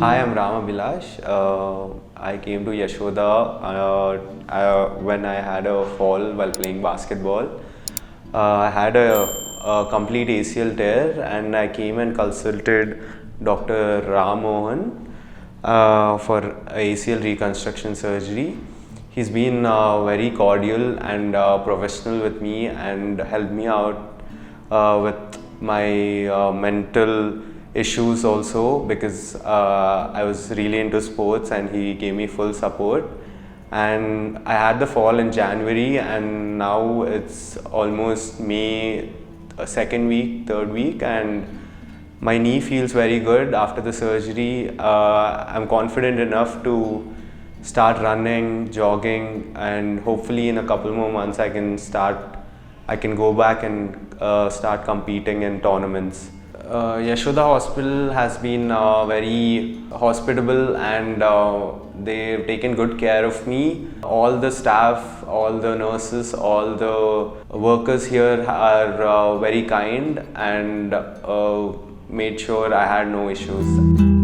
Hi, I'm Ram Abhilash. I came to Yashoda when I had a fall while playing basketball. I had a complete ACL tear, and I came and consulted Dr. Ram Mohan for ACL Reconstruction Surgery. He's been very cordial and professional with me and helped me out with my mental issues also, because I was really into sports and he gave me full support. And I had the fall in January, and now it's almost May, second week, third week, and my knee feels very good after the surgery. I'm confident enough to start running, jogging, and hopefully in a couple more months I can go back and start competing in tournaments. Yashoda Hospital has been very hospitable, and they've taken good care of me. All the staff, all the nurses, all the workers here are very kind and made sure I had no issues.